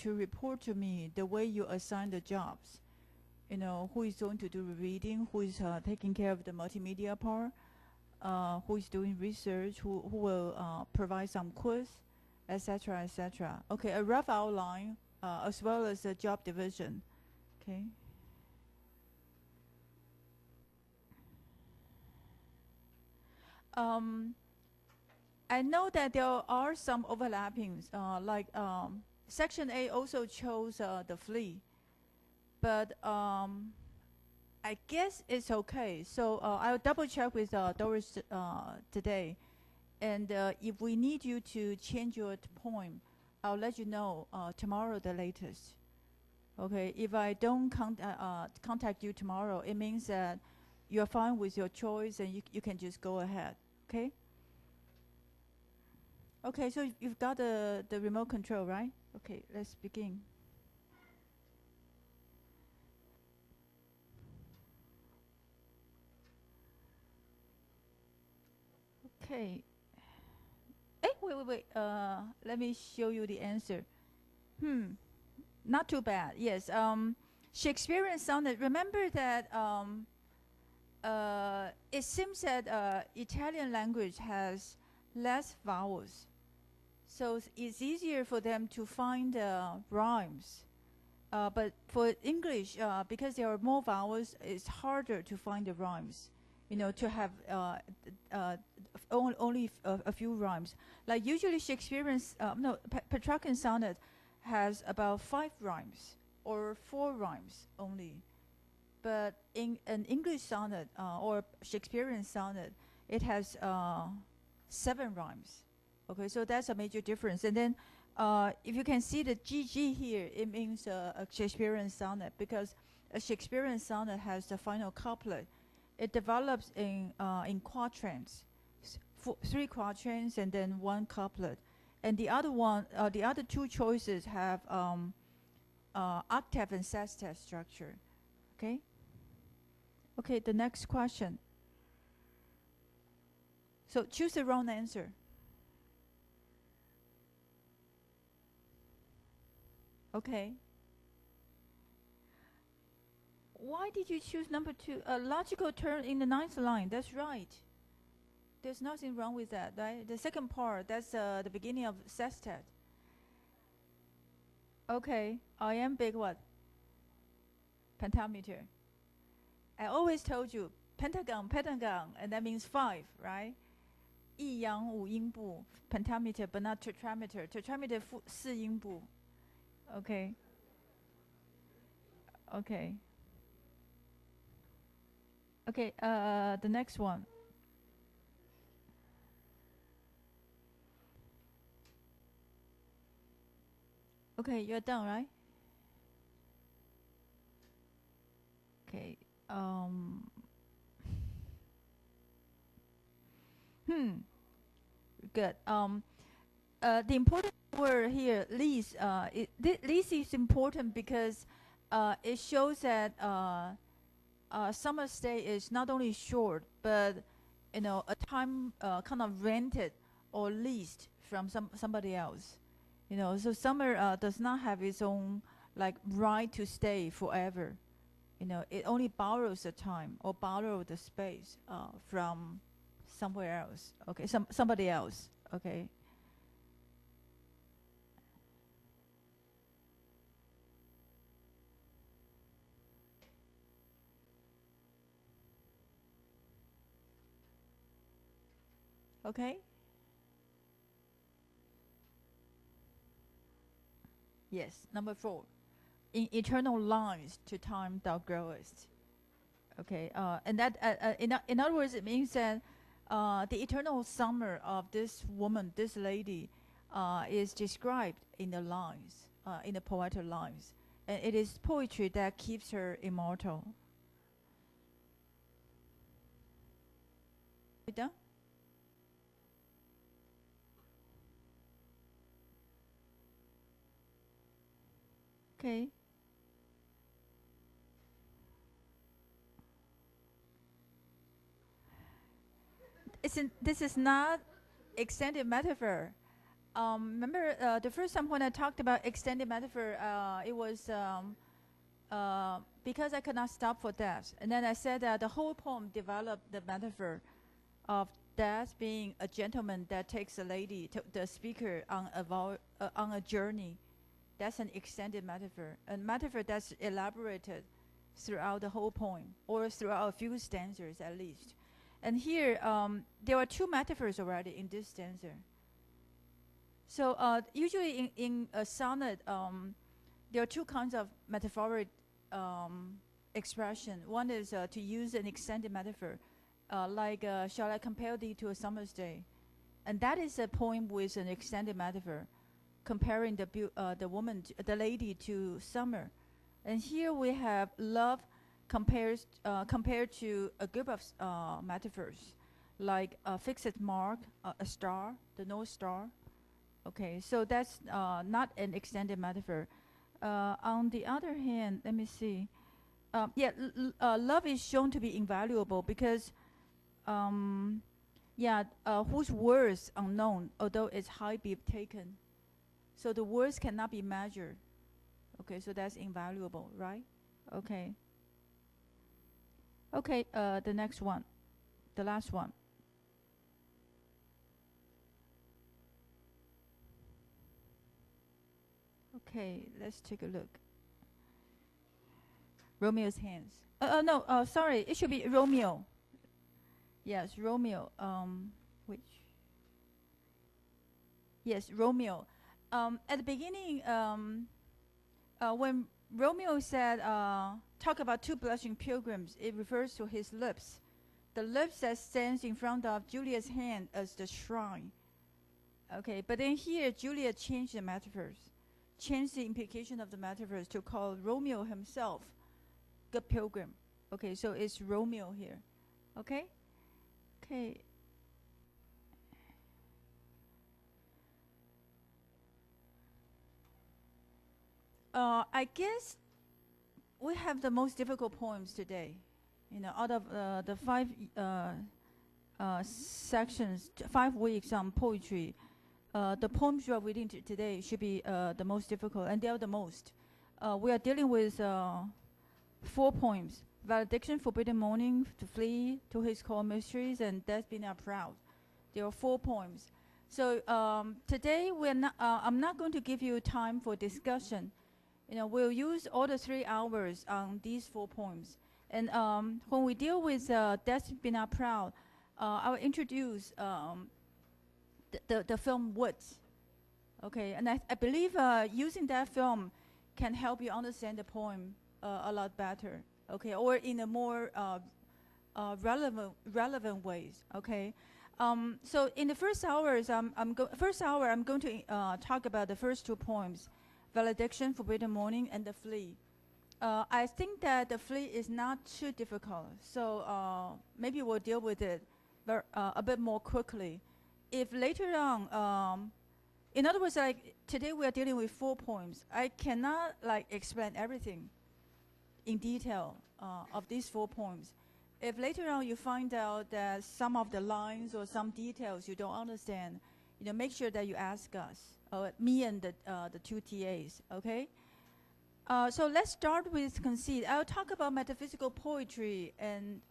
to report to me the way you assign the jobs. You know, who is going to do the reading, who is taking care of the multimedia part, who is doing research, who will provide some quiz, etc., etc. Okay, a rough outline as well as a job division. Okay. I know that there are some overlappings, like Section A also chose the flea, but I guess it's okay. So I'll double check with Doris today, and if we need you to change your poem, I'll let you know tomorrow the latest. Okay, if I don't contact you tomorrow, it means that you're fine with your choice and you can just go ahead, okay? Okay, so you've got the remote control, right? Okay, let's begin. Okay. Hey, wait. Let me show you the answer. Not too bad. Yes. Shakespearean sonnet. Remember that it seems that Italian language has less vowels, so it's easier for them to find rhymes. But for English, because there are more vowels, it's harder to find the rhymes. You know, to have only a few rhymes. Like usually Shakespearean, Petrarchan sonnet has about 5 rhymes or 4 rhymes only. But in an English sonnet or Shakespearean sonnet, it has 7 rhymes. Okay, so that's a major difference. And then if you can see the GG here, it means a Shakespearean sonnet, because a Shakespearean sonnet has the final couplet. It develops in quatrains, 3 quatrains and then 1 couplet. And the other 2 choices have octave and sestet structure. Okay? Okay, the next question. So choose the wrong answer. Okay. Why did you choose number 2? A logical turn in the 9th line. That's right. There's nothing wrong with that, right? The second part, that's the beginning of sestet. Okay. Iambic what? Pentameter. I always told you, pentagon, and that means 5, right? 一阳5音部 pentameter, but not tetrameter. Tetrameter 4音部. Okay. Okay. Okay, the next one. Okay, you're done, right? Okay. Good. The important word here, lease. Lease is important because it shows that summer stay is not only short, but a time kind of rented or leased from somebody else. So summer does not have its own right to stay forever. It only borrows the time or borrows the space from somewhere else. Okay, somebody else. Okay. Okay. Yes, number 4. In eternal lines to time thou growest. Okay, and that in other words, it means that the eternal summer of this woman, this lady, is described in the lines, in the poetic lines, and it is poetry that keeps her immortal. You done? Okay. This is not extended metaphor. Remember the first time when I talked about extended metaphor, it was because I could not stop for death. And then I said that the whole poem developed the metaphor of death being a gentleman that takes a lady, the speaker, on a journey. That's an extended metaphor, a metaphor that's elaborated throughout the whole poem, or throughout a few stanzas at least. And here, there are two metaphors already in this stanza. So usually in a sonnet, there are two kinds of metaphoric expression. One is to use an extended metaphor, like shall I compare thee to a summer's day? And that is a poem with an extended metaphor, comparing the lady to summer. And here we have love compared to a group of metaphors, like a fixed mark, a star, the North Star. Okay, so that's not an extended metaphor. On the other hand, let me see. Love is shown to be invaluable because, whose words unknown, although its height be taken. So the words cannot be measured. Okay, so that's invaluable, right? Okay. Okay, the next one, the last one. Okay, let's take a look. Romeo's hands. Sorry, it should be Romeo. Yes, Romeo. Which? Yes, Romeo. At the beginning, when Romeo said, talk about two blushing pilgrims, it refers to his lips. The lips that stands in front of Juliet's hand as the shrine. Okay, but then here, Juliet changed the metaphors. Change the implication of the metaphors to call Romeo himself good pilgrim. Okay, so it's Romeo here. Okay? Okay. I guess we have the most difficult poems today. You know, out of the 5 sections, 5 weeks on poetry, the poems you are reading today should be the most difficult, and they are the most. We are dealing with 4 poems: Valediction, Forbidden Morning, To Flee, To His Core Mysteries, and Death Be Not Proud. There are 4 poems. So today I'm not going to give you time for discussion. You know, we'll use all the 3 hours on these 4 poems. And when we deal with Death Be Not Proud, I will introduce the film Woods. Okay, and I believe using that film can help you understand the poem a lot better. Okay, or in a more relevant ways. Okay, so in the first hours, first hour I'm going to talk about the first 2 poems, Valediction, Forbidden Morning, and The Flea. I think that The Flea is not too difficult, so maybe we'll deal with it a bit more quickly. If later on, in other words, like today we are dealing with 4 poems. I cannot like explain everything in detail of these 4 poems. If later on you find out that some of the lines or some details you don't understand, you know, make sure that you ask us, me and the 2 TAs, okay? So let's start with conceit. I'll talk about metaphysical poetry and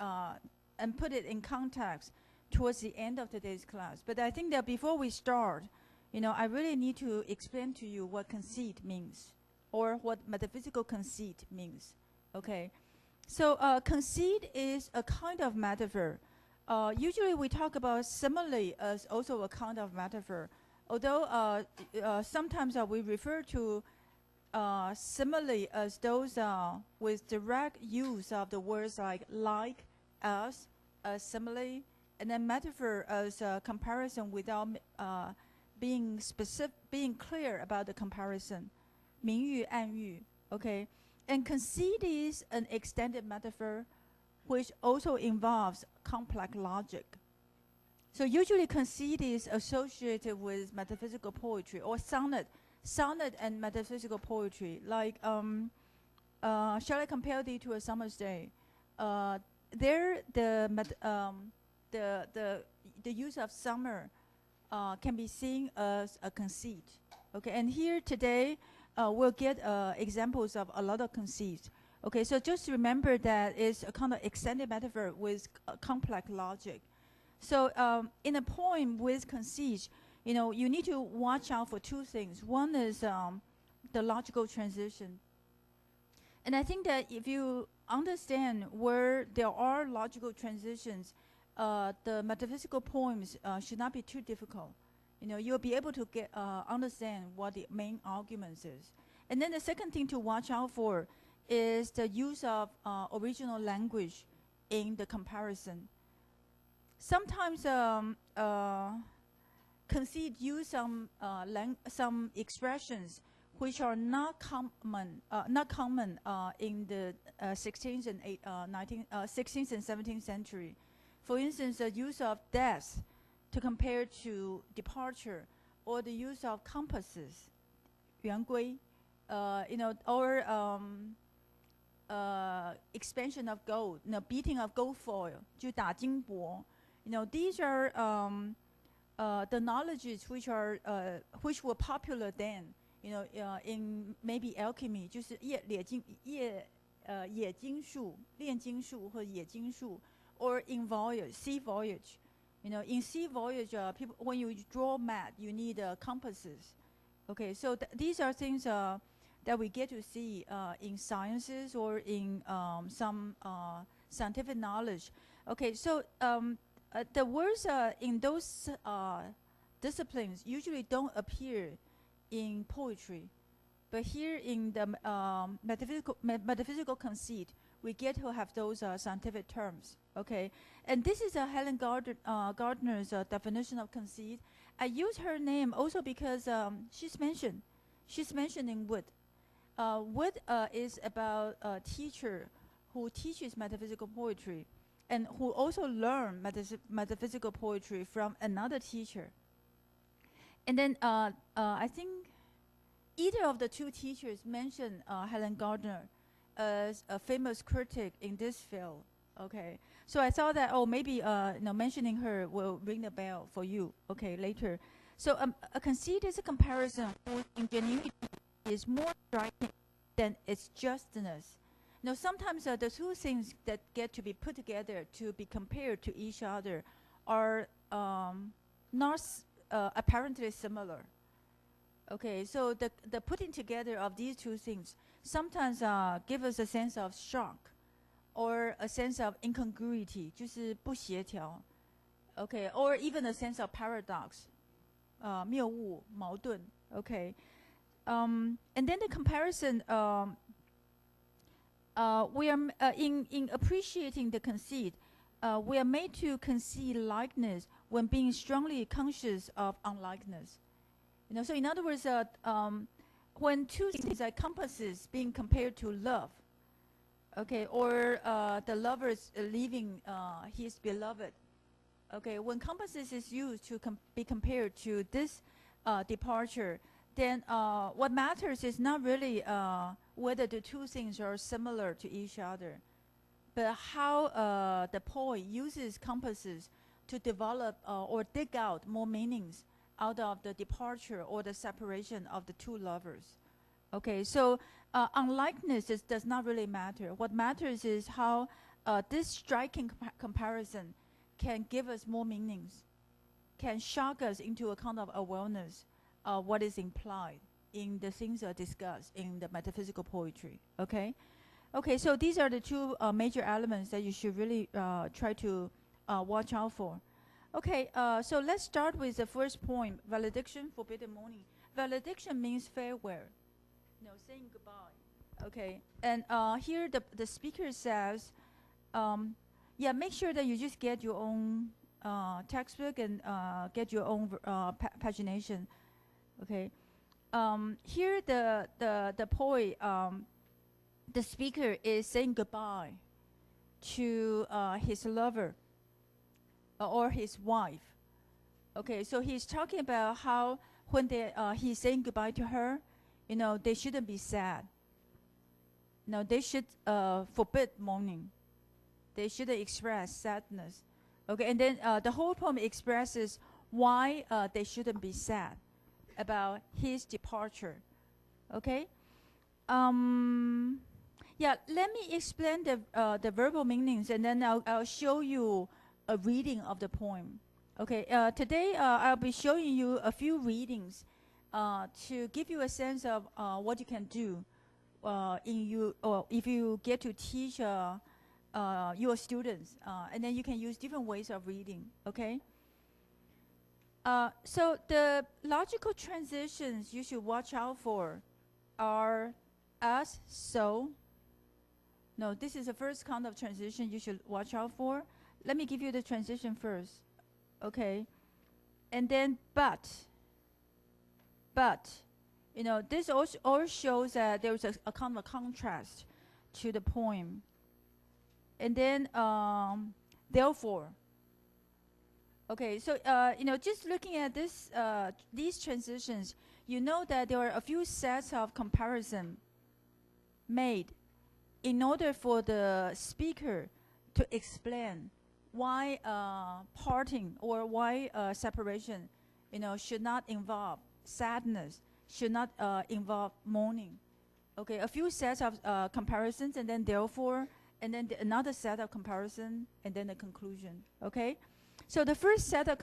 put it in context towards the end of today's class. But I think that before we start, you know, I really need to explain to you what conceit means, or what metaphysical conceit means, okay? So conceit is a kind of metaphor. Usually we talk about simile as also a kind of metaphor, although sometimes we refer to simile as those with direct use of the words like, as, simile, and then metaphor as comparison without being specific, being clear about the comparison. 明喻,暗喻, okay? And conceit is an extended metaphor which also involves complex logic. So usually conceit is associated with metaphysical poetry or sonnet and metaphysical poetry. Like, shall I compare thee to a summer's day? There, the use of summer can be seen as a conceit. Okay, and here today we'll get examples of a lot of conceits. Okay, so just remember that it's a kind of extended metaphor with complex logic. So in a poem with conceit, you need to watch out for two things. One is the logical transition. And I think that if you understand where there are logical transitions, the metaphysical poems should not be too difficult. You'll be able to understand what the main arguments is. And then the second thing to watch out for is the use of original language in the comparison. Sometimes conceit use some expressions which are not common in the 16th and 17th century. For instance, the use of death to compare to departure, or the use of compasses, 圆规, or expansion of gold, beating of gold foil, 就打金箔. These are the knowledges which were popular then. In maybe alchemy, 就是冶金术, 炼金术或冶金术, or in sea voyage. In sea voyage, people, when you draw map, you need compasses. Okay, so these are things that we get to see in sciences or in some scientific knowledge. Okay, so the words in those disciplines usually don't appear in poetry, but here in the metaphysical conceit, we get to have those scientific terms. Okay, and this is Helen Gardner's definition of conceit. I use her name also because she's mentioned in Wood. Wood is about a teacher who teaches metaphysical poetry and who also learned metaphysical poetry from another teacher. And then I think either of the two teachers mentioned Helen Gardner as a famous critic in this field. Okay, so I thought that maybe mentioning her will ring the bell for you. Okay, later. So a conceit is a comparison whose ingenuity is more striking than its justness. Sometimes the two things that get to be put together to be compared to each other are not apparently similar. Okay, so the putting together of these two things sometimes give us a sense of shock or a sense of incongruity, 就是不协调. Okay, or even a sense of paradox, 谬误, 矛盾. Okay, and then the comparison, we are in appreciating the conceit, we are made to concede likeness when being strongly conscious of unlikeness. So in other words, when two things like compasses being compared to love, okay, or the lover is leaving his beloved, okay, when compasses is used to be compared to this departure, then what matters is not really whether the two things are similar to each other, but how the poet uses compasses to develop or dig out more meanings out of the departure or the separation of the two lovers. Okay, so unlikeness does not really matter. What matters is how this striking comparison can give us more meanings, can shock us into a kind of awareness of what is implied in the things discussed in the metaphysical poetry. Okay? Okay, so these are the two major elements that you should really try to watch out for. Okay, so let's start with the first point, valediction, forbidden mourning. Valediction means farewell, saying goodbye. Okay, and here the speaker says, make sure that you just get your own textbook and get your own pagination. Okay, here the poet, the speaker is saying goodbye to his lover or his wife. Okay, so he's talking about how when he's saying goodbye to her, they shouldn't be sad. No, they should forbid mourning. They shouldn't express sadness. Okay, and then the whole poem expresses why they shouldn't be sad about his departure. Okay. Yeah, let me explain the verbal meanings, and then I'll show you a reading of the poem. Okay. Today I'll be showing you a few readings to give you a sense of what you can do if you get to teach your students, and then you can use different ways of reading. Okay. So the logical transitions you should watch out for are as, so. No, this is the first kind of transition you should watch out for. Let me give you the transition first. Okay. And then but. You know, this also shows that there is a kind of a contrast to the poem. And then therefore. Okay, so you know, just looking at this, these transitions, you know that there are a few sets of comparison made in order for the speaker to explain why parting or why separation, you know, should not involve sadness, should not involve mourning. Okay, a few sets of comparisons, and then therefore, and then another set of comparison, and then the conclusion. Okay. So the first set of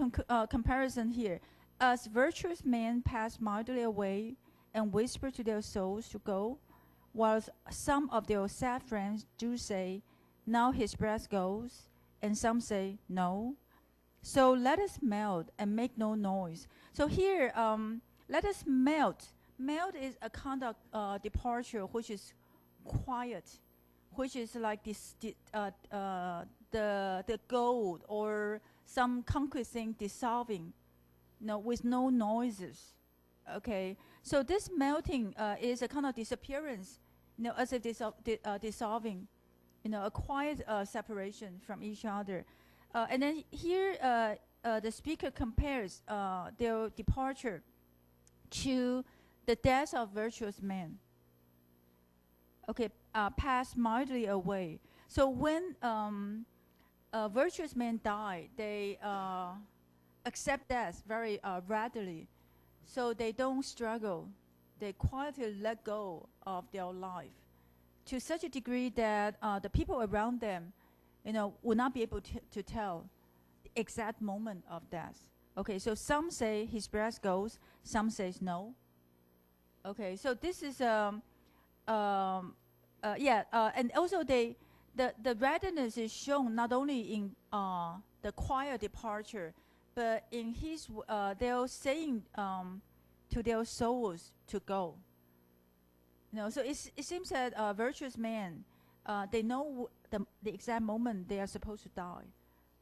comparison here, as virtuous men pass mildly away and whisper to their souls to go, whilst some of their sad friends do say, now his breath goes, and some say, no. So let us melt and make no noise. So here, let us melt. Melt is a kind of departure which is quiet, which is like this, the gold or some concrete thing dissolving, with no noises. Okay, so this melting is a kind of disappearance, as if dissolving, a quiet separation from each other. And then here, the speaker compares their departure to the death of virtuous men. Okay, pass mildly away. So when virtuous men die, they accept death very readily. So they don't struggle. They quietly let go of their life to such a degree that the people around them, will not be able to tell the exact moment of death. Okay, so some say his breath goes, some says no. Okay, so this is and also the readiness is shown not only in the quiet departure, but in his they're saying to their souls to go. So it seems that virtuous men, they know the exact moment they are supposed to die,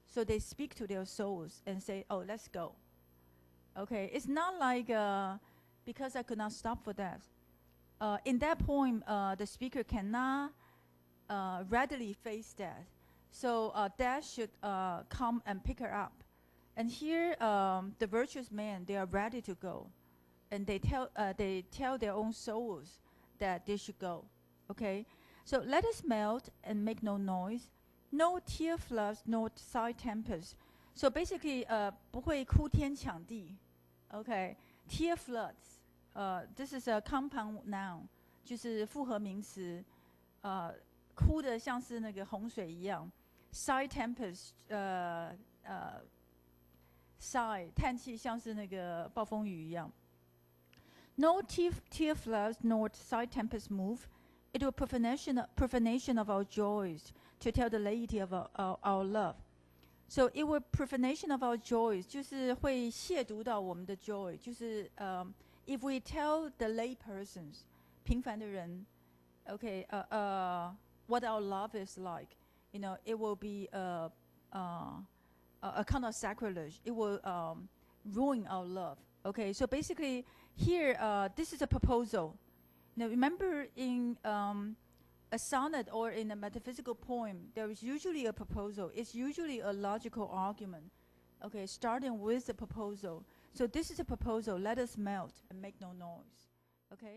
so they speak to their souls and say, "Oh, let's go." Okay, it's not like because I could not stop for death. In that poem, the speaker cannot readily face death, so death should come and pick her up. And here, the virtuous men, they are ready to go, and they tell their own souls that they should go. Okay, so let us melt and make no noise, no tear floods, no side tempest. So basically, 不会哭天抢地. Okay, tear floods. This is a compound noun, 就是复合名词。哭的像是那个洪水一样。Sigh tempest, sigh 叹气像是那个暴风雨一样。No tear floods nor side tempest move. It will profanation of our joys to tell the laity of our love. So it will profanation of our joys, 就是会亵渎到我们的 joy. 就是 if we tell the lay persons, 平凡的人, okay, what our love is like, it will be a kind of sacrilege. It will ruin our love. Okay, so basically here, this is a proposal. Now remember in a sonnet or in a metaphysical poem, there is usually a proposal. It's usually a logical argument, okay, starting with the proposal. So this is a proposal. Let us melt and make no noise. Okay.